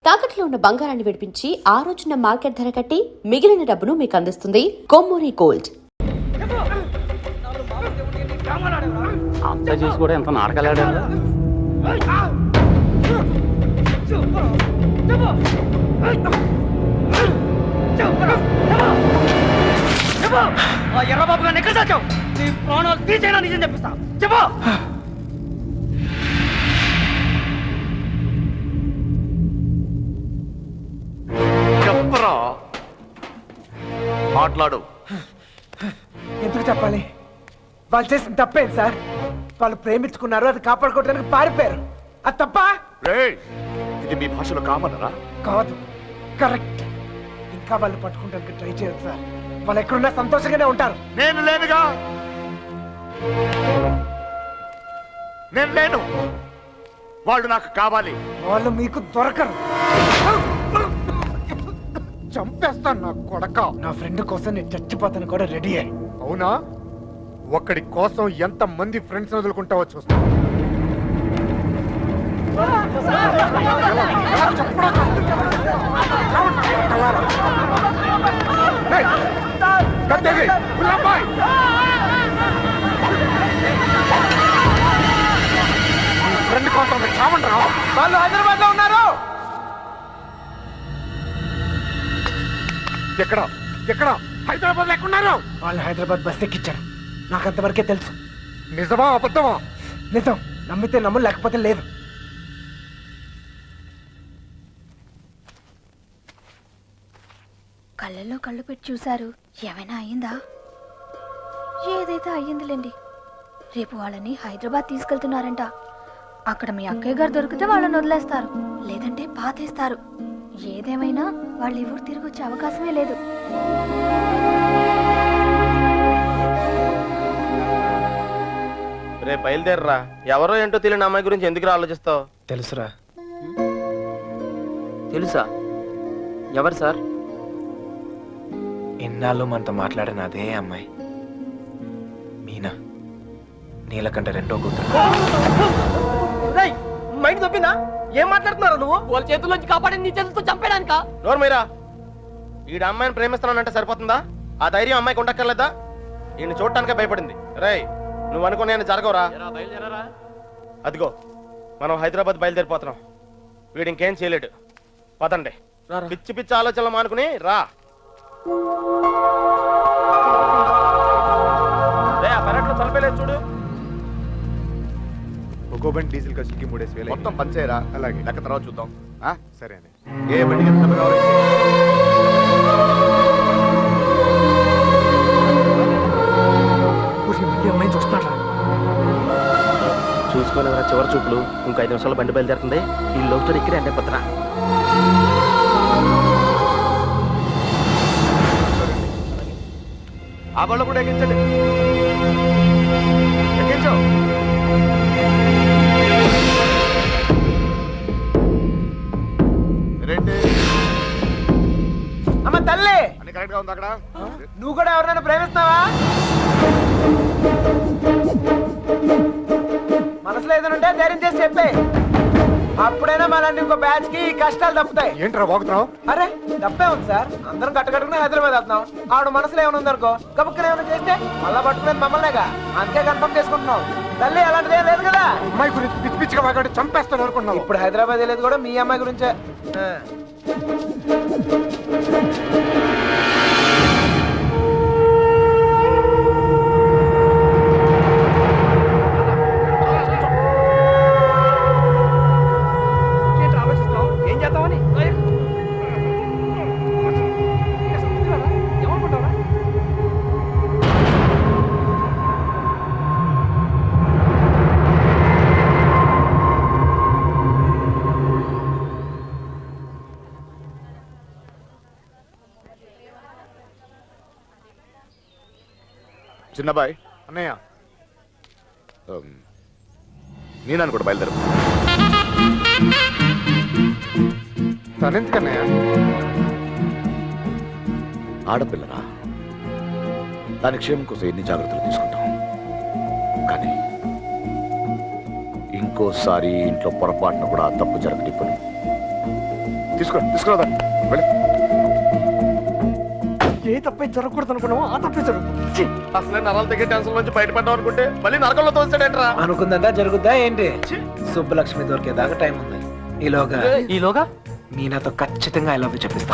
తాకట్లో ఉన్న బంగారాన్ని విడిపించి ఆ రోజున మార్కెట్ ధర కట్టి మిగిలిన డబ్బును మీకు అందిస్తుంది కొమ్మూరి గోల్డ్. అంత చూసి కూడా ఎంత నాటకాలు ఎర్రబాబు గారిని ఎక్కడ చచ్చావు? నీ ప్రాణాలు తీసేనా నిజం చెప్పిస్తా. చెప్పు. చెప్పరా, మాట్లాడు. ఎందుకు చెప్పాలి? వాళ్ళు చేసిన తప్పేంటి సార్? వాళ్ళు ప్రేమించుకున్నారు, అది కాపాడుకోవడానికి పారిపోయారు. అది తప్ప? ఇది మీ భాషలో కామనరా? కాదు, కరెక్ట్. ఇంకా వాళ్ళు పట్టుకుంటానికి ట్రై చేయదు సార్. వాళ్ళు ఎక్కడున్నా సంతోషంగానే ఉంటారు. నేను లేనుగా, నేను లేను. వాళ్ళు నాకు కావాలి. వాళ్ళు మీకు దొరకరు. చంపేస్తాను నా కొడక. నా ఫ్రెండ్ కోసం నేను చచ్చిపోతాను కూడా రెడీ అయ్యి. అవునా? ఒక్కడి కోసం ఎంత మంది ఫ్రెండ్స్ వదులుకుంటావో చూస్తా. ఫ్రెండ్ కోసం చావండి. వాళ్ళు హైదరాబాద్ లో ఉన్నారు. ఎక్కడ ఎక్కడ? హైదరాబాద్ ఎక్కడున్నారు? వాళ్ళు హైదరాబాద్ బస్ ఎక్కించారు. నాకు అంతవరకే తెలుసు. నిజమా అబద్ధమా? నిజం. నమ్మితే నమ్ము, లేకపోతే లేదు. కళ్ళల్లో కళ్ళు పెట్టి చూశారు. ఏమైనా అయ్యిందా? ఏదైతే అయ్యిందిలేండి. రేపు వాళ్ళని హైదరాబాద్ తీసుకెళ్తున్నారంట. అక్కడ మీ అక్కయ్య గారు దొరికితే వాళ్ళని వదిలేస్తారు, లేదంటే పాతేస్తారు. ఏదేమైనా వాళ్ళు ఈ ఊరు తిరిగి వచ్చే అవకాశమే లేదు. రేపు బయలుదేరరా. ఎవరో ఏంటో తెలియని అమ్మాయి గురించి ఎందుకు ఆలోచిస్తావు? తెలుసురా. తెలుసా? ఎవరు సార్? ఇన్నాళ్ళు మనతో మాట్లాడిన అదే అమ్మాయి, మీనా. నీలకంఠ రెండో కూతురు. మైండ్ తప్పిందా? ఏం మాట్లాడుతున్నారు నువ్వు? వాళ్ళ చేతుల్లోంచి కాపాడి నీ చేతులతో చంపేడానికా? నోరు మీరా. ఈడ అమ్మాయిని ప్రేమిస్తున్నానంటే సరిపోతుందా? ఆ ధైర్యం అమ్మాయికి ఉండక్కర్లేదా? ఈయన చూడటానికే భయపడింది. రేయ్, నువ్వు అనుకునే జరగవురా. అదిగో మనం హైదరాబాద్ బయలుదేరిపోతున్నాం. వీడు ఇంకేం చేయలేడు. పదండి. పిచ్చి పిచ్చి ఆలోచనలు మానుకుని రా. తలపేలేదు చూడు. ఒక్కో బండి డీజిల్ ఖర్చుకి 3,000 మొత్తం పంచేరా. అలాగే. లెక్క తర్వాత చూద్దాం. సరే అండి. ఏ బండికి ఎంత డబ్బు కావాలి? అమ్మాయి చూస్తారా? చూసుకొని చివరి చూపులు. ఇంకో 5 నిమిషాలు బండి బయలుదేరుతుంది. ఈ లవ్ స్టోరీ ఇక్కడే అంటే పత్రా. ఆ బళ్ళు కూడా ఎక్కించండి. ఎక్కించు. రండి. అమ్మ తల్లి, అన్ని కరెక్ట్ గా ఉంది అక్కడ? నువ్వు కూడా ఎవరినైనా ప్రేమిస్తావా? మనసులో ఏదైనా ధైర్యం చేసి చెప్పే. అప్పుడైనా మళ్ళీ ఇంకో బ్యాచ్ కి కష్టాలు తప్పుతాయి. ఏంట్రా బాగుతున్నావు? అరే తప్పే ఉంది సార్. అందరం కట్టుకట్టుకుని హైదరాబాద్ వెళ్తున్నాం. ఆవిడ మనసులో ఏమైనా ఉందనుకో, కబుక్కున ఏమైనా చేస్తే మళ్ళా పట్టుకునేది మమ్మల్నేగా. అంతే కన్ఫర్మ్ చేసుకుంటున్నాం. తల్లి అలాంటిది ఏం లేదు కదా. అమ్మాయి గురించి పిచ్చి పిచ్చిగా వాగాడు, చంపేస్తాను అనుకున్నావు. ఇప్పుడు హైదరాబాద్ వెళ్ళేది కూడా మీ అమ్మాయి గురించే. ఏం చేద్దామని ఏమనుకుంటావా? చిన్నబాయ్, అన్నయ్య, నేను కూడా బయలుదేరు. తనెందుకన్నయ్య? ఆడపిల్లరా, దాని క్షేమం కోసం ఎన్ని జాగ్రత్తలు తీసుకుంటాం. కానీ ఇంకోసారి ఇంట్లో పొరపాటున కూడా తప్పు జరగనివ్వను. తీసుకురా వెళ్ళి. ఏ తప్పే జరగకూడదు అనుకున్నావో ఆ తప్పే జరుగుతుంది. అసలే నరాల దగ్గర టెన్షన్ నుంచి బయటపడ్డాం అనుకుంటే మళ్ళీ నరకంలో తోస్తాడేంట్రా. అనుకుందంతా జరుగుద్దా ఏంటి? సుబ్బలక్ష్మి దొరికేదాకా టైం ఉంది. ఈలోగా మీనాతో ఖచ్చితంగా ఐ లవ్ యూ చెప్పిస్తా.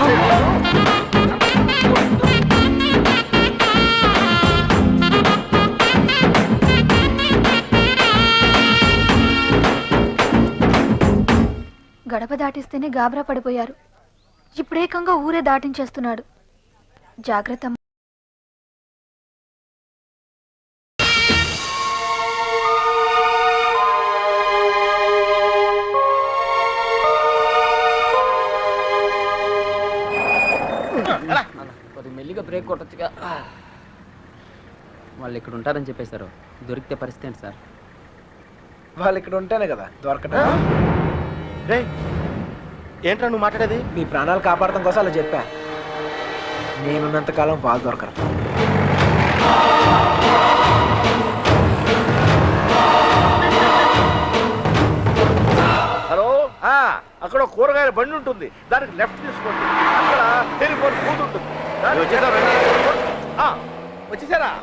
గడప దాటిస్తేనే గాబరా పడిపోయారు. ఇప్పుడేకంగా ఊరే దాటించేస్తున్నాడు. జాగ్రత్త. కొద్దిగా మెల్లిగా బ్రేక్ కొట్టచ్చుగా. వాళ్ళు ఇక్కడ ఉంటారని చెప్పేశారు. దొరికితే పరిస్థితి ఏంటి సార్? వాళ్ళు ఇక్కడ ఉంటేనే కదా దొరకటం. రేయ్, ఏంట్రా నువ్వు మాట్లాడేది? మీ ప్రాణాలు కాపాడటం కోసం అలా చెప్పా. నేనున్నంత కాలం వాళ్ళు దొరకరు. హలో, అక్కడ కూరగాయల బండి ఉంటుంది, దానికి లెఫ్ట్ తీసుకోండి. అక్కడ టెలిఫోన్ బూత్ ఉంటుంది. వచ్చేసారా?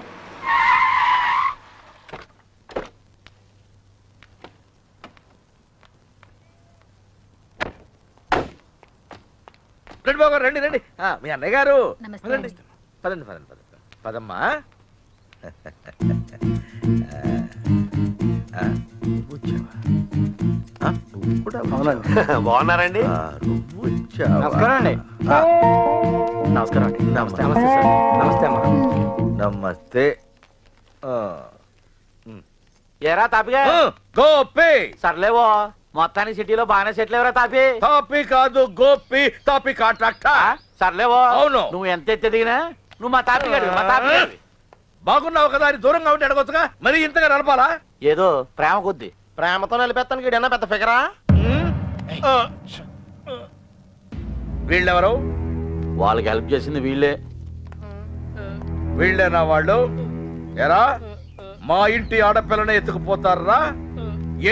రండి బాబు రండి రండి. మీ అన్నయ్య గారు పదండి పదండి పదండి పదండి పదమ్మా. బాగున్నారండి? నమస్కారం అండి. నమస్కారం అండి. నమస్తే నమస్తే సార్. నమస్తే అమ్మా. నమస్తే. ఏరా తాపిగా గోపి. సర్లేవో మొత్తానికి సిటీలో బాగానే సెటిల్ ఎవరా తాపి? తాపి కాదు గోపి, తాపి కాంట్రాక్టర్. సర్లేవో అవును. నువ్వు ఎంత ఎత్తి దిగినా నువ్వు మా తాపిగాడు మా తాపిగాడు. బాగున్నావు కదా అని దూరంగా ఉండి అడగొచ్చుగా, మరి ఇంతగా నడపాలా? ఏదో ప్రేమ కొద్ది. ప్రేమతో నిలిపేస్తానికి ఈడన్నా పెద్ద ఫిగరా? వీళ్ళెవరు? వాళ్ళకి హెల్ప్ చేసింది వీళ్ళే. వీళ్ళేనా వాళ్ళు? ఎరా మా ఇంటి ఆడపిల్లని ఎత్తుకుపోతారా?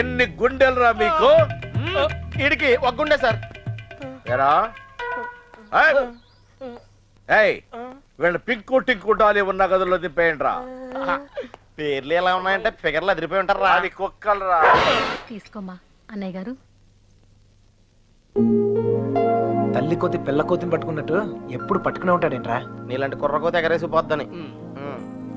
ఎన్ని గుండెలరా మీకు? ఈడికి ఒక గుండె సార్. ఎరా ఏయ్, వీళ్ళ పింకు టింకు డాలి ఉన్న గదుల్లో దింపేయండి రా. పేర్లు ఎలా ఉన్నాయంటే ఫిగర్లు అదిరిపోయి ఉంటారా? అది కుక్కలరా. తీసుకోమ్మా అన్నయ్య గారు. తల్లి కోతి పిల్ల కోతిని పట్టుకున్నట్టు ఎప్పుడు పట్టుకునే ఉంటాడేంట్రా? నీలాంటి కుర్రకోత ఎగరేసిపోద్దని.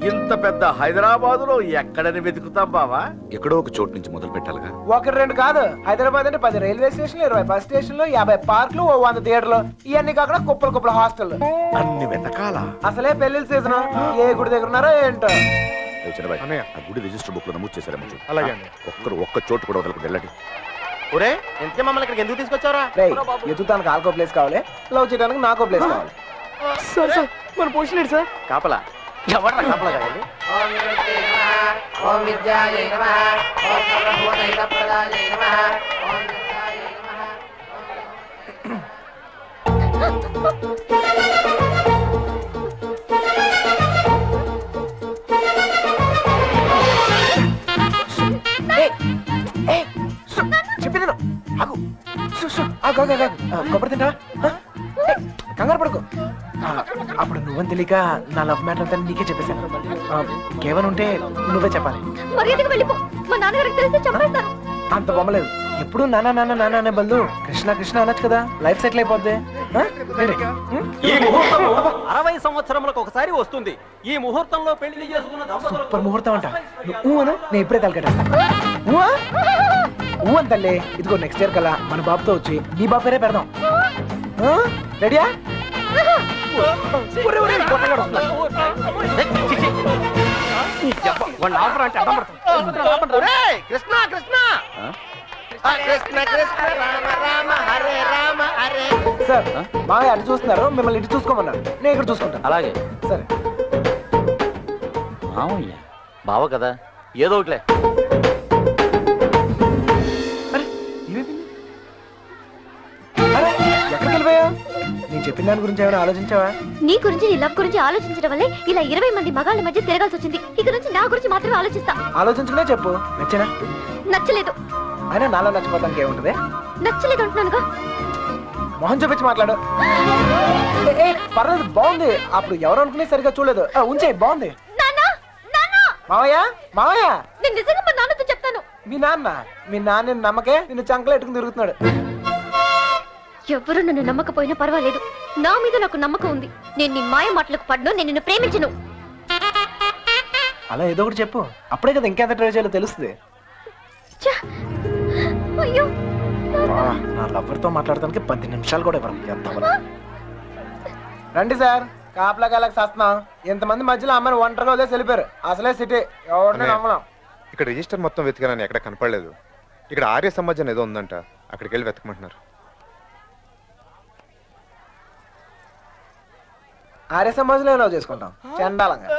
ఇంత పెద్ద హైదరాబాద్ లో ఎక్కడని వెతుకుతాం బావా? ఎక్కడో ఒక చోటు నుంచి మొదలు పెట్టాలిగా. ఒకటి రెండు కాదు, హైదరాబాద్ అంటే 10 రైల్వే స్టేషన్లు, 20 బస్ స్టేషన్లు, 50 పార్కులు, 100 థియేటర్లు, ఇవన్నీ కాకుండా కుప్పల హాస్టల్. అన్ని వెతకాలా? అసలే పెళ్లిళ్ళ సీజన్. ఏ గుడి దగ్గర ఉన్నారో ఏంటో. ఆ గుడి రిజిస్టర్ బుక్ లో నమోదు చేశారేమో చూడు. అలాగే. ఒక్క చోటు కూడా వదలకు వెళ్ళండి. ఒరే ఇంతకే మమ్మల్ని ఇక్కడికి ఎందుకు తీసుకొచ్చారా? ఎదుగుతానికి ఆల్కో ప్లేస్ కావాలి, లవ్ చేయడానికి నాకో ప్లేస్ కావాలి. సార్ సార్ మన పొజిషన్ ఏంటి సార్? కాపలా ఎవరు కాపలా కావాలి? చెప్పింది కొబ్బరి తింటా. కంగారు పడుకో. అప్పుడు నువ్వని తెలియక నా లవ్ మ్యాటర్ అంతా నీకే చెప్పేశాను. ఇంకేమైనా ఉంటే నువ్వే చెప్పాలి. మర్యాదగా వెళ్ళిపో. మా నాన్నగారికి తెలిస్తే చంపేస్తారు. అంత బొమ్మలేదు. ఎప్పుడు నాన్న నాన్న నాన్న అనే బదులు కృష్ణ కృష్ణ అనొచ్చు కదా, లైఫ్ సెటిల్ అయిపోద్ది. ఈ ముహూర్తం 60 సంవత్సరములకు ఒకసారి వస్తుంది. ఈ ముహూర్తంలో పెళ్లి చేసుకున్న సూపర్ ముహూర్తం అంట. నువ్వు అను, నేను ఇప్పుడే తలకట్టా. ఊ అని తల్లి. ఇదిగో నెక్స్ట్ ఇయర్ కల్లా మన బాబుతో వచ్చి నీ బాబు పేరే పెడదాం. రెడీయా? కృష్ణ కృష్ణ కృష్ణ కృష్ణ రామ రామ హరే రామ హరే. సార్ మావయ్య అటు చూస్తున్నారు, మిమ్మల్ని ఇటు చూసుకోమన్నారు. నేను ఇక్కడ చూసుకుంటాను. అలాగే సరే. మామయ్య బావ కదా, ఏదో ఒకటిలే. అరే, ఎక్కడికి వెళ్ళిపోయా? నేను చెప్పిన దాని గురించి ఏమైనా ఆలోచించావా? నీ గురించి నీ లవ్ గురించి ఆలోచించడం వల్లే ఇలా 20 మంది మగాళ్ళ మధ్య తిరగాల్సి వచ్చింది. ఇక నుంచి నా గురించి మాత్రమే ఆలోచిస్తా. ఆలోచించుకునే చెప్పు. నచ్చినా? నచ్చలేదు. అయినా నాలో నచ్చిపోతానికి ఏముంటది? నచ్చలేదు అంటున్నానుగా. మొహం చూపించి మాట్లాడు. పర్లేదు, బాగుంది. అప్పుడు ఎవరు అనుకునే సరిగా చూడలేదు. ఉంచే, బాగుంది. మావయ్య, మావయ్య, నేను నిజంగా మా నాన్నతో చెప్తాను. మీ నాన్న నమ్మకే నిన్ను చంకలు ఎట్టుకుని తిరుగుతున్నాడు. ఎవరు నన్ను నమ్మకపోయినా పర్వాలేదు, నా మీద నాకు నమ్మకం ఉంది. నేను నీ మాయ మాటలకు పడ్ను, నేను నిన్ను ప్రేమించను. అలా ఏదో ఒకటి చెప్పు, అప్పుడే కదా ఇంకెంత ట్రై చేయాలో తెలుస్తుంది. అయ్యో, నా లవ్వర్ తో మాట్లాడటానికి 10 నిమిషాలు కూడా ఇవ్వరు. రండి సార్, కాపలా కాలకు చేస్తున్నాం. ఇంతమంది మధ్యలో అమ్మని ఒంటరిగా వదిలేసి వెళ్ళిపోయారు. అసలే సిటీ, ఎవరిని నమ్మడం. ఇక్కడ రిజిస్టర్ మొత్తం వెతికానని ఎక్కడ కనపడలేదు. ఇక్కడ ఆర్య సమాజం ఏదో ఉందంట, అక్కడికి వెళ్ళి వెతకమంటున్నారు. ఆర్య సమాజంలో లవ్ చేసుకుంటాం చండాలంగా.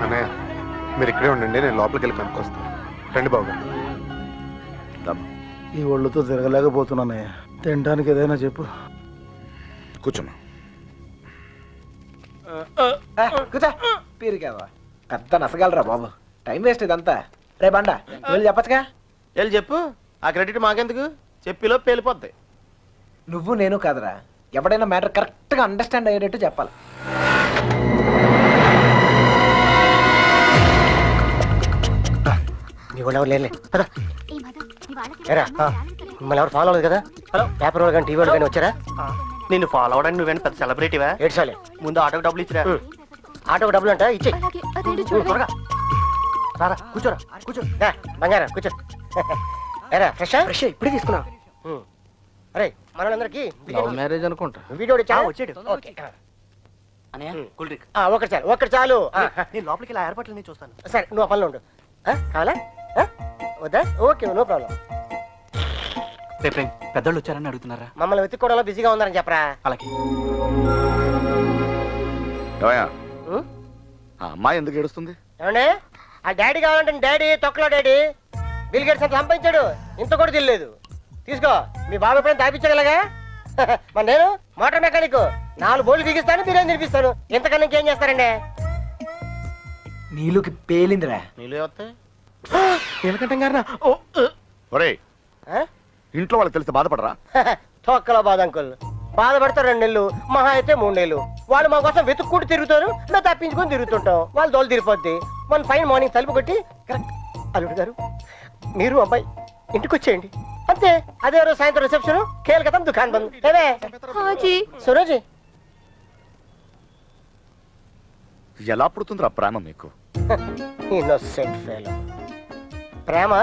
అన్నయ్య, మీరు ఇక్కడే ఉండండి, నేను లోపలికి వెళ్ళి కనుక్కొస్తాను. రండి బాబు. ఈ ఒళ్ళుతో తిరగలేకపోతున్నానయ్య. తినడానికి ఏదైనా చెప్పు. కూర్చోమ్మా. కూర్చో, పీరికేవా పెద్ద నసగలరా బాబు. టైం వేస్ట్ ఇదంతా. రే బండ, వెళ్ళి చెప్పచ్చుగా. వెళ్ళి చెప్పు, ఆ క్రెడిట్ మాకెందుకు, చెప్పిలో పేలిపోద్ది. నువ్వు నేను కాదురా, ఎవడైనా మ్యాటర్ కరెక్ట్ గా అండర్స్టాండ్ అయ్యేటట్టు చెప్పాలి. మిమ్మల్ని ఎవరు ఫాలో అవ్వలేదు కదా? పేపర్ వాళ్ళు కానీ టీవీ వాళ్ళు కానీ వచ్చారా? నిన్ను ఫాలో అవడానికి నువ్వేనా పెద్ద సెలబ్రిటీవా? ఏడ్చాలి. ముందు ఆటోకి డబ్బులు ఇచ్చిరా. ఆటోకి డబ్బులు అంట, ఇచ్చే. అలాగే, అదేంటో చూడండి. త్వరగా రారా, కూర్చోరా, కూర్చో. బంగారా కూర్చో. ఏరా ఫ్రెష్ ఫ్రెష్ ఇప్పుడే తీసుకున్నా. అరే మనలందరికీ మ్యారేజ్ అనుకుంటా. వీడియో వచ్చాడు. ఓకే. అనయ్య, కూల్ డ్రింక్. ఒకటి చాలు, ఒకటి చాలు. నేను లోపలికి ఇలా ఏర్పాట్లన్నీ చూస్తాను. సరే, నువ్వు ఆ పనిలో ఉండు. కావాలా? వద్దా? Okay, no problem. రేపు పెద్దోళ్ళు వచ్చారని అడుగుతున్నారా? మమ్మల్ని వెతుక్కోవడంలో బిజీగా ఉన్నారని చెప్పరా. అలాగే. ఏమయ్యా, ఉం? ఆ అమ్మాయి ఎందుకు ఏడుస్తుంది? ఏమండి, ఆ డాడీ కావాలంటే డాడీ తొక్కలో డాడీ బిల్ గేట్స్ అంత సంపాదించాడు, ఇంత కూడా తెలియలేదు. తీసుకో, మీ బాబు ఎప్పుడైనా తాపించగలగా. మరి నేను మోటార్ మెకానిక్, 4 బోర్లు బిగిస్తాను, మీరేం తినిపిస్తాను. ఇంతకన్నా ఇంకేం చేస్తారండి? నీళ్ళకి పేలిందిరా. నీళ్ళు వస్తాయి. నీలకంఠం గారు ఒరేయ్, ఇంట్లో వాళ్ళకి తెలిసి బాధపడరా? తొక్కలో బాధ అంకుల్. బాధపడతారు 2 నెలలు, మహా అయితే 3 నెలలు. వాళ్ళు మా కోసం వెతుక్కుంటూ తిరుగుతారు, మేము తప్పించుకొని తిరుగుతుంటాం. వాళ్ళు దోలు తిరిగిపోద్ది. వన్ ఫైన్ మార్నింగ్ తలుపు కొట్టి, కరెక్ట్ అల్లుడు గారు మీరు అబ్బాయి ఇంటికి వచ్చేయండి అంతే. అదే రోజు సాయంత్రం రిసెప్షన్, కేల్కతం దుకాన్ బంద్. ఏమే హాజీ, సురోజీ, ఎలా పుడుతుందిరా ప్రేమ మీకు? Innocent fellow. ప్రేమ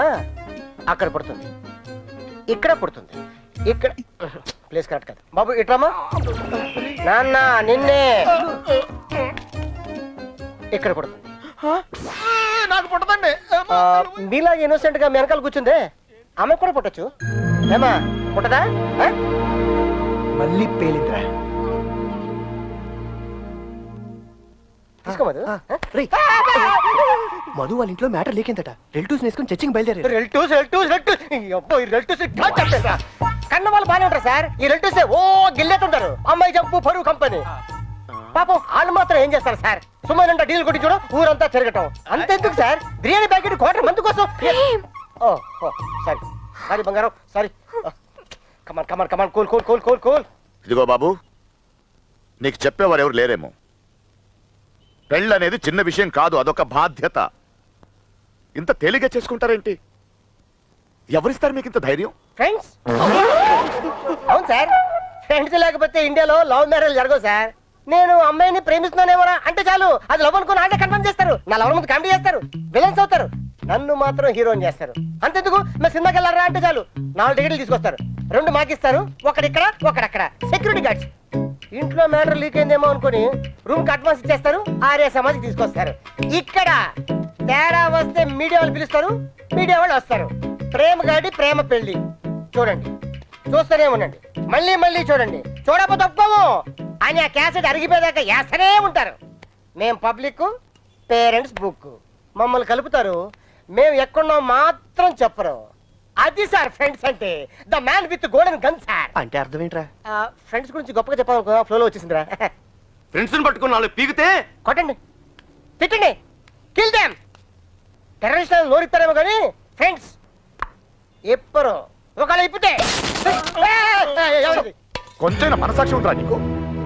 అక్కడ పుడుతుంది, ఇక్కడ పుడుతుంది. ఇక్కడ ప్లేస్ కరెక్ట్ కదా బాబు. ఇట్రామా నాన్న, నిన్నే ఇక్కడ పుడుతుంది. నాకు పుట్టదండి. మీలా ఇన్నోసెంట్ గా మీ వెనకాల కూర్చుందే, ఆమె కూడా పుట్టచ్చు. ఏమా పుట్టదా? మళ్ళీ పేలిందిరా. తీసుకో మధు. మధు వాళ్ళ ఇంట్లో మ్యాటర్ లేకిందట. రిలేటివ్స్ వేసుకుని చర్చింగ్ బయలుదేరారు. కన్న వాళ్ళు బాగానే ఉంటారు సార్. ఈ రిలేటివ్స్ ఓ గిల్లేతుంటారు. అమ్మాయి జంపు పరువు కంపెనీ. పాపం వాళ్ళు మాత్రం ఏం చేస్తారు సార్? సుమారు డీల్ కొట్టి చూడ ఊరంతా తిరగటం. అంతెందుకు సార్, బిర్యానీ ప్యాకెట్ క్వార్టర్ మంది కోసం. సారీ సారీ బంగారం, sorry. Come on come on come on, cool cool cool cool cool. ఇదిగో బాబు, నీకు చెప్పేవారు ఎవరు లేరేమో. పెళ్ళనేది చిన్న విషయం కాదు, అదొక బాధ్యత. ఇంత తేలిగ్గా చేసుకుంటారేంటి? ఎవరిస్తారు మీకు ఇంత ధైర్యం? ఫ్రెండ్స్. అవును సార్, ఫ్రెండ్స్ లేకపోతే ఇండియాలో లవ్ మ్యారేజ్ జరగవు సార్. నేను అమ్మాయిని ప్రేమిస్తున్నానేమోరా అంటే చాలు, అది లవ్ అనుకుని అంటే కన్ఫర్మ్ చేస్తారు. నా లవ్ ముందు కామెడీ చేస్తారు, విలన్స్ అవుతారు. నన్ను మాత్రం హీరోని చేస్తారు. అంతెందుకు, మేము సినిమాకి వెళ్ళారా అంటే చాలు 4 టికెట్లు తీసుకొస్తారు. 2 మాకిస్తారు, ఒకడిక్కడ ఒకడక్కడ. Security guards. ఇంట్లో మ్యాటర్ లీక్ అయిందేమో అనుకుని రూమ్ కి అడ్వాన్స్ ఇచ్చేస్తారు. ఆర్య సమాధికి తీసుకొస్తారు. ఇక్కడ తేడా వస్తే మీడియా వాళ్ళు పిలుస్తారు, మీడియా వాళ్ళు వస్తారు. ప్రేమ గాడి ప్రేమ పెళ్లి చూడండి, చూస్తూనే ఉండండి, మళ్ళీ మళ్ళీ చూడండి. చూడకపోతే ఒప్పుకోము అని ఆ క్యాసెట్ అరిగిపోయాక వేస్తూనే ఉంటారు. మేం పబ్లిక్, పేరెంట్స్ బుక్. మమ్మల్ని కలుపుతారు, మేము ఎక్కడున్నాం మాత్రం చెప్పరు. అది సార్ ఫ్రెండ్స్ అంటే. The man with golden gun sir. అంటే అర్థం ఏంట్రా? ఫ్రెండ్స్ గురించి గొప్పగా చెప్పాలనుకో, ఫ్లోలో వచ్చేసిందిరా. ఫ్రెండ్స్ పట్టుకుని వాళ్ళు పీకితే కొట్టండి, తిట్టండి, కిల్ దెమ్. టెర్రరిస్టులు నోరిస్తారేమో కానీ ఫ్రెండ్స్ ఎప్పరు ఒకవేళ ఇప్పితే ఎవరిది? కొంచెం మనసాక్షి ఉంటారా నీకు?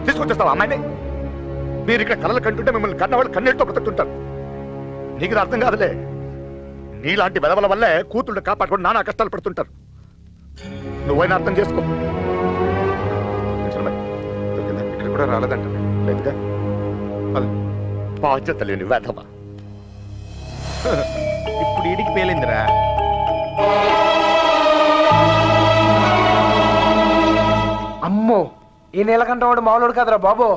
తీసుకొచ్చేస్తావా అమ్మాయిని? మీరు ఇక్కడ కళలు కంటుంటే మిమ్మల్ని కన్నవాళ్ళు కన్నెట్టుతో బ్రతుకుతుంటారు. నీకు ఇది అర్థం కాదులే. నీలాంటి వెదవల వల్లే కూతుళ్ళు కాపాడుకొని నానా కష్టాలు పడుతుంటారు. నువ్వైనా అర్థం చేసుకో. ఇక్కడ కూడా రాలేదంట. లేదుగా బాధ్యత లేని వెధవ. ఇప్పుడు ఈడికి పేలిందిరా. అమ్మో, ఈ నీలకంఠం వాడు మామూలుడు కాదురా బాబు.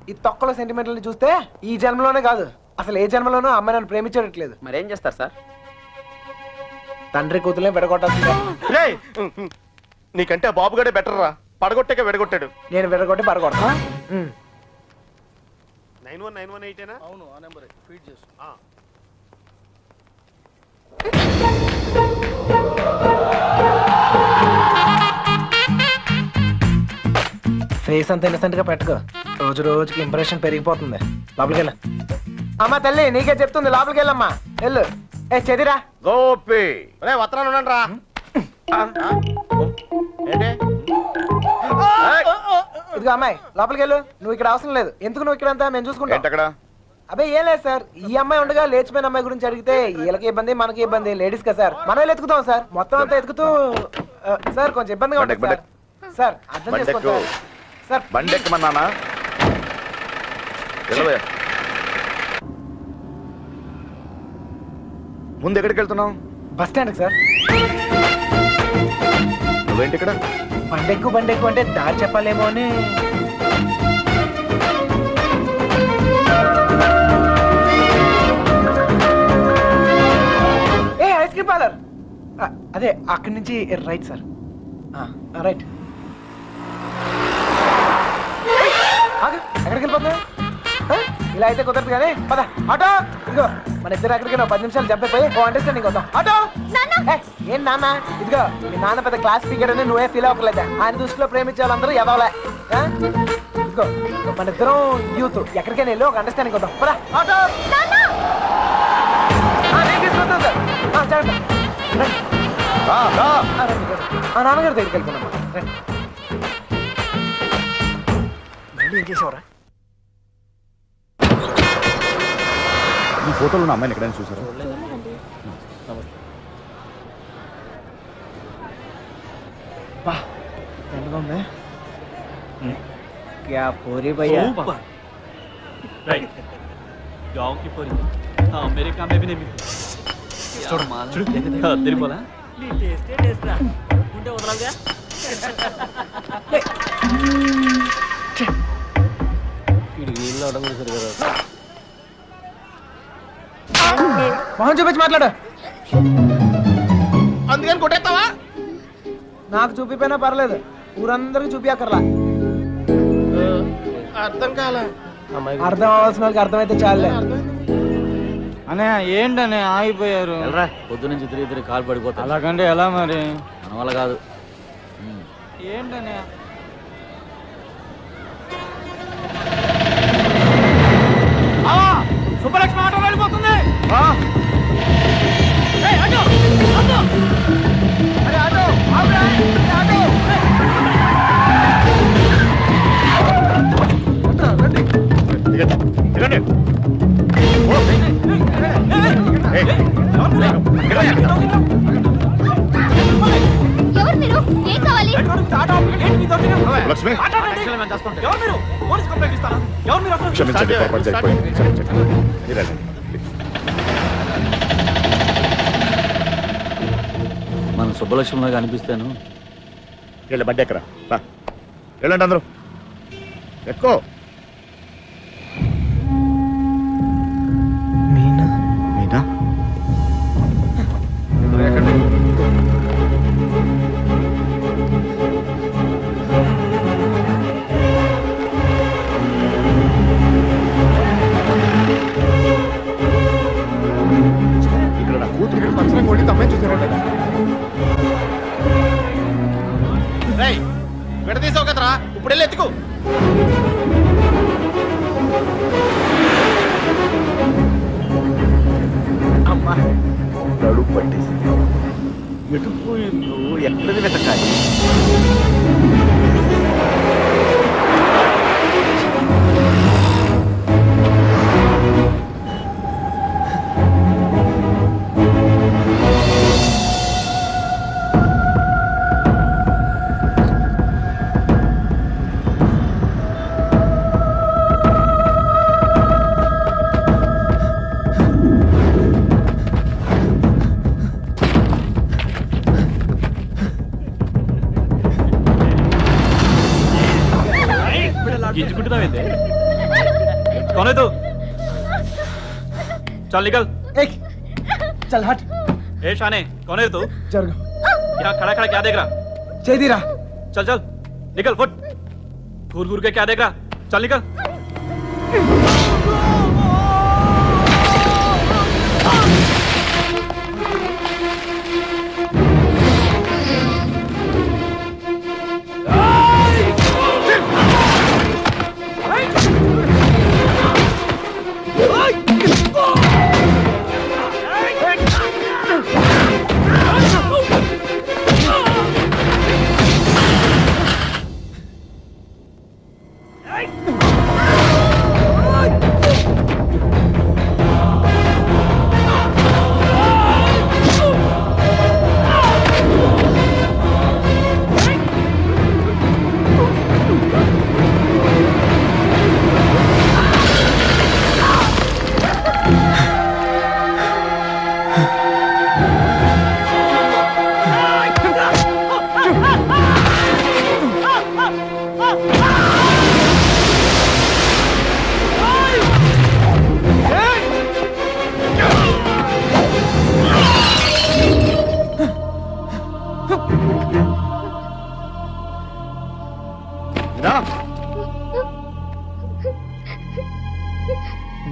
ఈ తొక్కల సెంటిమెంట్లని చూస్తే ఈ జన్మలోనే కాదు అసలు ఏ జన్మలోనూ అమ్మాయి నన్ను ప్రేమించట్లేదు. మరేం చేస్తారు సార్? తండ్రి కూతులే విడగొట్టాల్సిందే. రేయ్, నీకంటే ఆ బాబుగాడే బెటర్ రా. పడగొట్టాక విడగొట్టాడు. నేను విడగొట్టి పడగొడతా. 9191 అవును, ఆ నెంబర్ ఫీడ్ చేసు. ఫేస్ అంత ఇన్నసెంట్ గా పెట్టుకో. రోజు రోజుకి ఇంప్రెషన్ పెరిగిపోతుంది. లోపలికి వెళ్ళ. అమ్మా తల్లి నీకే చెప్తుంది, లోపలికి వెళ్ళమ్మా. వెళ్ళు. ఏ చెదిరా గోపి రే వత్తనాలు ఉండండి రా. ఏంటి? ఇదిగో అమ్మాయి లోపలికి వెళ్ళు. నువ్వు ఇక్కడ అవసరం లేదు. ఎందుకు నువ్వు ఇక్కడ అంతా మేము చూసుకుంటాం. ఏంటక్కడ? అబ్బాయి ఏం లేదు సార్, ఈ అమ్మాయి ఉండగా లేచిపోయిన అమ్మాయి గురించి అడిగితే వీళ్ళకి ఇబ్బంది మనకి ఇబ్బంది. లేడీస్ కదా సార్, మనం ఎత్తుకుతాం సార్. మొత్తం అంతా ఎత్తుకుతూ సార్ కొంచెం ఇబ్బందిగా ఉంటుంది సార్. సార్ అర్థం చేసుకోండి సార్. సార్ బండెక్కమన్నానా? ముందు ఎక్కడికి వెళ్తున్నావు? Bus stand sir. నువ్వేంటి ఇక్కడ? బండెక్కు అంటే దారి చెప్పాలేమో అని. ఏ ఐస్ క్రీమ్ పార్లర్ అదే అక్కడి నుంచి రైట్ సార్. రైట్. ఎక్కడికి వెళ్ళిపోతున్నా? ఇలా అయితే కుదరదు కానీ పద. ఆటో ఇదిగో, మన ఇద్దరు ఎక్కడికి 10 నిమిషాలు జంపైపోయి ఓ అండర్స్టాండింగ్ అవుతాం. ఆటో ఏం నాన్న? ఇదిగో మీ నాన్న పెద్ద క్లాస్ స్పీకర్ అని నువ్వే ఫీల్ అవ్వలేదా? ఆయన దృష్టిలో ప్రేమించే వాళ్ళందరూ ఎదవలే. ఇదిగో మన ఇద్దరం యూత్, ఎక్కడికైనా వెళ్ళి ఒక అండర్స్టాండింగ్ అవుతాం. పద ఆటో. నేను తీసుకొస్తాను సార్. చెప్పండి. నాన్నగారి దగ్గరికి వెళ్ళిపోయినా రండి. మళ్ళీ ఏం చేసావురా? ఈ ఫోటోలో ఉన్న అమ్మాయిని ఎక్కడైనా చూసారా? क्या पूरी भैया गाँव की पूरी अमेरिका में भी नहीं मिलती. तेरी बोला మొహం చూపించి మాట్లాడు. అందుకని కొట్టేస్తావా? నాకు చూపిపోయినా పర్లేదు, ఊరందరికి చూపించక్కర్లా. అర్థం కాలే. అర్థం అవ్వాల్సిన వాళ్ళకి అర్థమైతే చాలే. అనే ఏంటనే ఆగిపోయారు? పొద్దు నుంచి తిరిగి కాలు పడిపోతా. అలాగంటే ఎలా మరి? మన వల్ల కాదు. ఏంటనే సుబ్బలక్ష్మి ఆటో వెళ్ళిపోతుంది. ఎవరు మీరు? ఏం కావాలి? లక్ష్మి క్షమించండి, పొరపాటు జరిగిపోయింది. క్షమించండి. మీరు వెళ్ళండి. మన సుబ్బలక్ష్మిలాగా అనిపిస్తాను. వెళ్ళి బండి ఎక్కరా. వెళ్ళండి అందరూ, ఎక్కువ. మీనా మీనా ఇక్కడ నా కూతురు పచ్చని కొట్టి తమ్మే చూసారంట. విడదీసావు కదరా, ఇప్పుడు వెళ్ళి ఎత్తుకు. ఎటు పోయిందో ఎక్కడిది వెతకాలి? గింజుకుంటున్నావేంటి? कौन है तू? चल निकल। एक चल हट। ए शाने, कौन है तू? जरग यहाँ खड़ा खड़ा क्या देख रहा? चेदीरा चल चल निकल, फुट। घूर घूर के क्या देख रहा? चल निकल।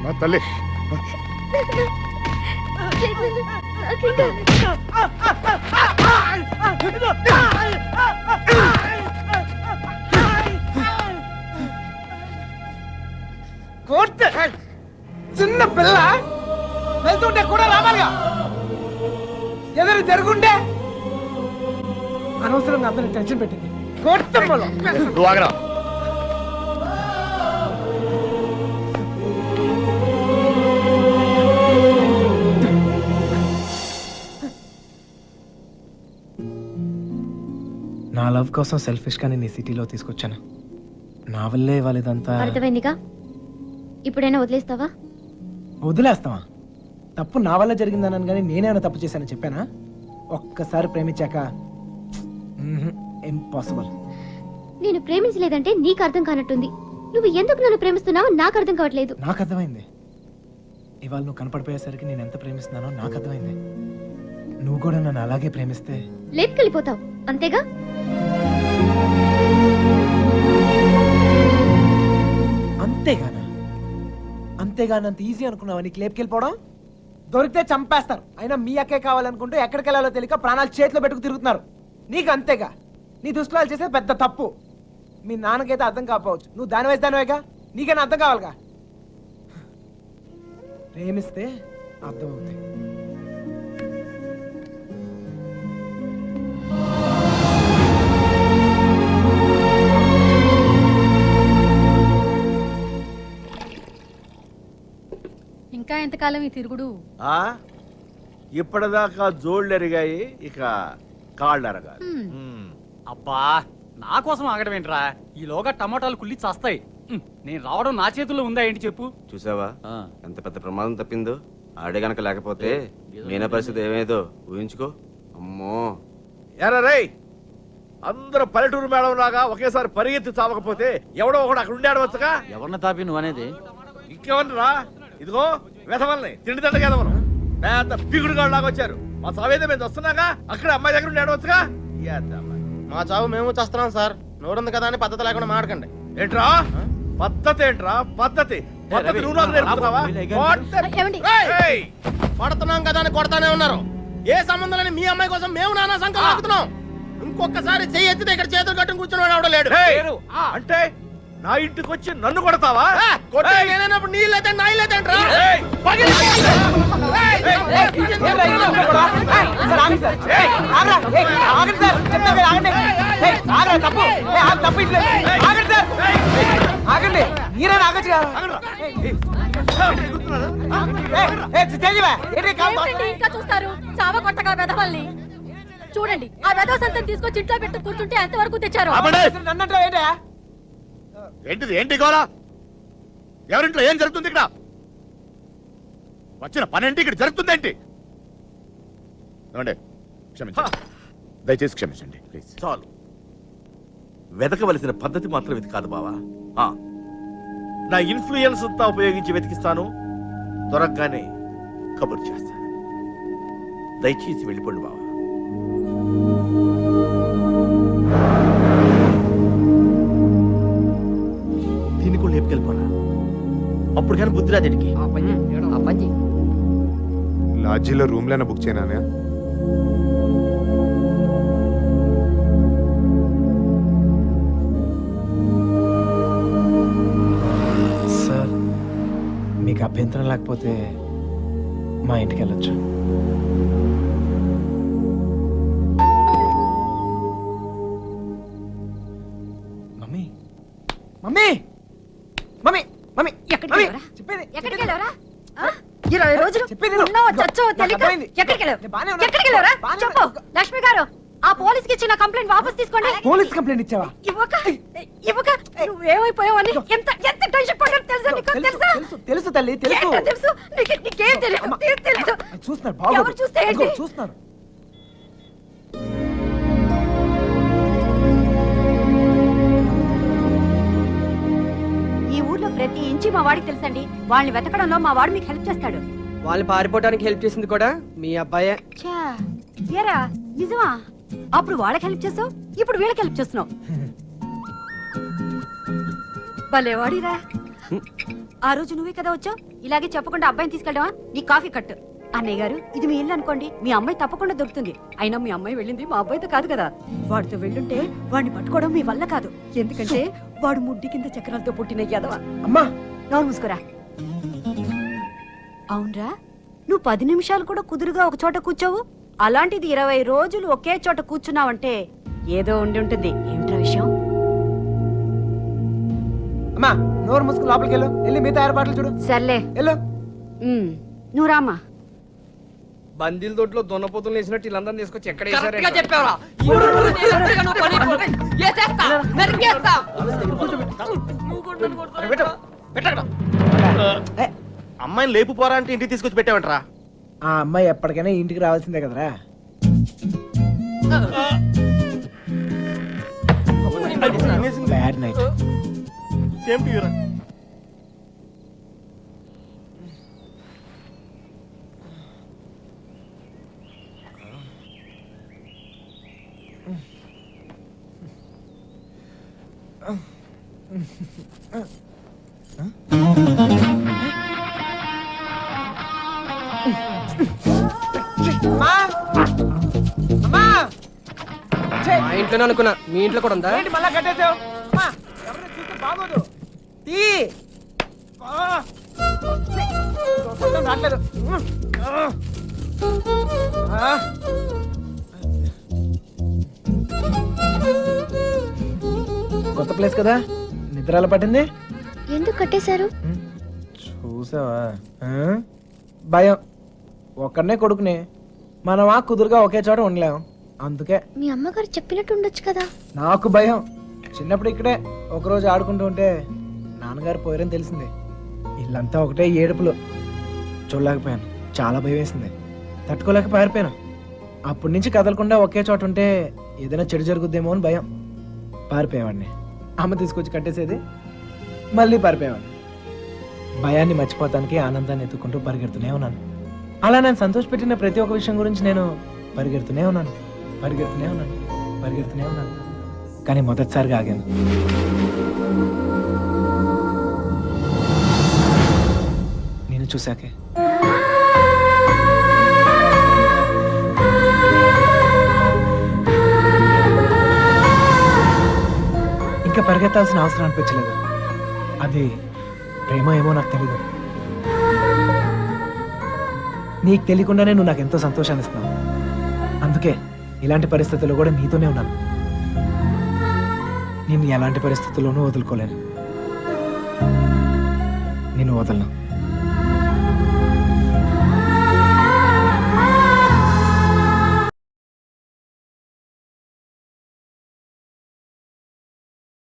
నా తల్లి చిన్న పిల్ల వెళ్తుంటే కూడా రావాలిగా. ఎదురు జరుగుంటే అనవసరంగా అందరిని టెన్షన్ పెట్టింది. నువ్వు ఆగరా. నా లవ్ కోసం సెల్ఫిష్ గా నేను ఈ సిటీలో తీసుకొచ్చాను. నా వల్లే వాళ్ళదంతా. అర్థమైందిగా, ఇప్పుడైనా వదిలేస్తావా? వదిలేస్తావా? తప్పు నా వల్ల జరిగిందన్నాను కానీ నేనేమైనా తప్పు చేశానని చెప్పానా? ఒక్కసారి ప్రేమించాక ఇంపాసిబుల్. నేను ప్రేమించలేదంటే నీకు అర్థం కానట్టుంది. నువ్వు ఎందుకు నన్ను ప్రేమిస్తున్నావో నాకు అర్థం కావట్లేదు. నాకు అర్థమైంది. ఇవాళ నువ్వు కనపడిపోయేసరికి నేను ఎంత ప్రేమిస్తున్నానో నాకు అర్థమైంది. నువ్వు కూడా నన్ను అలాగే ప్రేమిస్తే లేపుకెళ్ళిపోతావు, అంతేగా? అంతేగానంత ఈజీ అనుకున్నావా నీకు లేపుకెళ్ళిపోవడం? దొరికితే చంపేస్తారు. అయినా మీ అక్కే కావాలనుకుంటూ ఎక్కడికి వెళ్ళాలో తెలియక ప్రాణాలు చేతిలో పెట్టుకు తిరుగుతున్నారు. నీకు అంతేగా. నీ దృష్టిలో చేసే పెద్ద తప్పు. మీ నాన్నకైతే అర్థం కాకపోవచ్చు, నువ్వు దాని వయసు దానివేగా, నీకైనా అర్థం కావాలిగా. ప్రేమిస్తే అర్థమవుతాయి. ఇంకా ఎంతకాలం ఈ తిరుగుడు? ఇప్పటిదాకా జోళ్ళు ఎరిగాయి, ఇక కాళ్ళు ఎరగాలి. అబ్బా, నా కోసం ఆగడం ఏంట్రా? ఈలోగా టమాటాలు కుళ్ళి చస్తాయి. నేను రావడం నా చేతుల్లో ఉందా ఏంటి చెప్పు? చూసావా ఎంత పెద్ద ప్రమాదం తప్పిందో? ఆడే గనక లేకపోతే మీనా పరిస్థితి ఏమేదో ఊహించుకో. అమ్మో ఎరా రేయ్, అందరూ పల్లెటూరు మేడం లాగా ఒకేసారి పరిగెత్తి చావకపోతే ఎవడో ఒకడు అక్కడ ఉండి ఆడవచ్చుగా. ఎవరిని తాపి నువ్వు అనేది? ఇంకేమన్నా? ఇదిగో వెధవల్ని తిండి తండగేదవను పెద్ద పిగుడుగాడు లాగా వచ్చారు. మా సావేదో మేము వస్తున్నాగా, అక్కడ అమ్మాయి దగ్గర ఉండి ఆడవచ్చుగా. మా చావు మేము చేస్తున్నాం సార్. నోరుంది కదా అని పద్ధతి లేకుండా మాడకండి. ఏంట్రా పద్ధతి? ఏంట్రా పద్ధతి? పద్ధతి నువ్వు నాకు నేర్పుతున్నావా? ఏయ్! పడుతున్నాం కదా అని కొడతానే ఉన్నారు. ఏ సంబంధం లేని మీ అమ్మాయి కోసం మేము నానా సంకల్పం ఆగుతున్నాం. ఇంకొకసారి చెయ్యి ఎత్తితే ఇక్కడ చేతులు కట్టుకుని కూర్చుని ఎవడో లేడు. అంటే నా ఇంటికి వచ్చి నన్ను కొడతావా? నేనప్పుడు నీళ్ళైతే నా ఇల్లు ఆగండి సార్. ఆగరా. ఆగండి సార్. చెప్తాను కదా, ఆగండి. ఆగరా, తప్పు. తప్పు ఇట్లే. ఆగండి సార్. ఆగండి. మీరే ఆగచ్చుగా. ఇంకా చూస్తారు చావ కొట్టగా వెధవల్ని చూడండి. ఆ వెధవ సంతం తీసుకొచ్చి ఇంట్లో పెట్టు కూర్చుంటే ఎంతవరకు తెచ్చారు? నన్నంటే ఏంటా? ఏంటిది? ఏంటి గోలా? ఎవరింట్లో ఏం జరుగుతుంది ఇక్కడ? వచ్చిన పనేంటి ఇక్కడ జరుగుతుందేంటి? ఏమండి, క్షమించండి, దయచేసి క్షమించండి ప్లీజ్. చాలు. వెతకవలసిన పద్ధతి మాత్రం ఇది కాదు బావా. నా ఇన్ఫ్లుయెన్స్ అంతా ఉపయోగించి వెతికిస్తాను. దొరకగానే కబుర్ చేస్తాను. దయచేసి వెళ్ళిపోండి బావా. దీన్ని కూడా లేపుకెళ్ళిపోరా. అప్పుడు కానీ బుద్ధి రాదేడికి. లాడ్జీలో రూమ్లైనా బుక్ చేయనా? సార్, మీకు అభ్యంతరం లేకపోతే మా ఇంటికి వెళ్ళొచ్చు. మమ్మీ మమ్మీ మమ్మీ మమ్మీ ఎక్కడికి వెళ్ళావురా? చెప్పేది ఎక్కడికి వెళ్ళావురా? 20 రోజులు చెప్పేది ఉన్నావో చచ్చావో తెలియక అర్థమైంది. ఎక్కడికి వెళ్ళావు? నేను బాగానే ఉన్నా. ఎక్కడికి వెళ్ళావురా? బాగానే చెప్పు ఉన్నా. లక్ష్మి గారు, ఆ పోలీస్కి ఇచ్చిన కంప్లైంట్ వాపస్ తీసుకోండి. పోలీస్ కంప్లైంట్ ఇచ్చావా? ఇవ్వక నువ్వేమైపోయావని ఎంత ఎంత టెన్షన్ పడ్డాను తెలుసా నీకు? తెలుసా? తెలుసు తల్లి, తెలుసు. ఏంటో తెలుసు నీకేం తెలియదు. తెలుసు. చూస్తున్నారు బాబు. ఎవరు చూస్తే ఏంటి? చూస్తున్నారు. ఈ ఊర్లో ప్రతి ఇంచి మా వాడికి తెలుసండి. వాళ్ళని వెతకడంలో మా వాడు మీకు హెల్ప్ చేస్తాడు. వాళ్ళు పారిపోవడానికి హెల్ప్ చేసింది కూడా మీ అబ్బాయే. ఛా, ఏరా నిజమా? అప్పుడు వాళ్ళకి హెల్ప్ చేసావు, ఇప్పుడు వీళ్ళకి హెల్ప్ చేస్తున్నావు. భలే వాడిరా. ఆ రోజు నువ్వే కదా వచ్చావు. ఇలాగే చెప్పకుండా అబ్బాయిని తీసుకెళ్ళావా? నీ కాఫీ కట్టు. అన్నయ్య గారు, ఇది మీ ఇల్లు అనుకోండి, మీ అమ్మాయి తప్పకుండా దొరుకుతుంది. అయినా మీ అమ్మాయి వెళ్ళింది మా అబ్బాయితో కాదు కదా. వాడితో వెళ్ళుంటే వాడిని పట్టుకోవడం మీ వల్ల కాదు. ఎందుకంటే వాడు ముడ్డి కింద చక్రాలతో పుట్టిన యాదవ. అమ్మా, నోరు మూసుకోరా. అవునరా, నువ్వు 10 నిమిషాలు కూడా కుదురుగా ఒక చోట కూర్చోవు. అలాంటిది 20 రోజులు ఒకే చోట కూర్చున్నావంటే ఏదో ఉండి ఉంటుంది. ఏమిట్రా విషయం? అమ్మా, నోరు మూసుకుని లోపలికి వెళ్ళు. వెళ్ళి మిగతా ఏర్పాట్లు చూడు. సర్లే, వెళ్ళు. నువ్వు రామ్మా. బందీల దొడ్లో దొన్నపోతులు వేసినట్టు వీళ్ళందరినీ తీసుకొచ్చి ఎక్కడ అమ్మాయిని లేపు పోరా అంటే ఇంటికి తీసుకొచ్చి పెట్టావంటరా. ఆ అమ్మాయి ఎప్పటికైనా ఇంటికి రావాల్సిందే కదరా. Bad night. సేమ్ టు యూరా. మా ఇంట్లోనే అనుకున్నా, మీ ఇంట్లో కూడా ఉందా? ఏంటి మళ్ళా కట్టేసావు? ఎవరైనా చూస్తే బాగోదు. తీ. రావట్లేదు. కొత్త ప్లేస్ కదా, నిద్రాల పట్టింది. ఎందుకు కట్టేశారు? చూసావా? భయం. ఒక్కడనే కొడుకుని మనమా కుదురుగా ఒకే చోట ఉండలేం, అందుకే. మీ అమ్మగారు చెప్పినట్టు ఉండొచ్చు కదా. నాకు భయం. చిన్నప్పుడు ఇక్కడే ఒకరోజు ఆడుకుంటూ ఉంటే నాన్నగారు పోయారని తెలిసింది. ఇల్లంతా ఒకటే ఏడుపులు. చూడలేకపోయాను, చాలా భయం వేసింది. తట్టుకోలేక పారిపోయాను. అప్పటి నుంచి కదలకుండా ఒకే చోట ఉంటే ఏదైనా చెడు జరుగుద్దేమో అని భయం. పారిపోయేవాడిని. అమ్మ తీసుకొచ్చి కట్టేసేది, మళ్ళీ పారిపోయేవాడిని. భయాన్ని మర్చిపోతానికి ఆనందాన్ని ఎత్తుకుంటూ పరిగెడుతూనే ఉన్నాను. అలా నేను సంతోషపెట్టిన ప్రతి ఒక్క విషయం గురించి నేను పరిగెడుతూనే ఉన్నాను. కానీ మొదటిసారిగా ఆగాను. నేను చూశాకే. ఇంకా పరిగెత్తాల్సిన అవసరం అనిపించలేదు. అది ప్రేమ ఏమో నాకు తెలీదు. నీకు తెలియకుండానే నువ్వు నాకు ఎంతో సంతోషాన్ని ఇస్తున్నావు. అందుకే ఇలాంటి పరిస్థితుల్లో కూడా నీతోనే ఉన్నాను. నేను ఎలాంటి పరిస్థితుల్లోనూ వదులుకోలేను. నేను వదలను.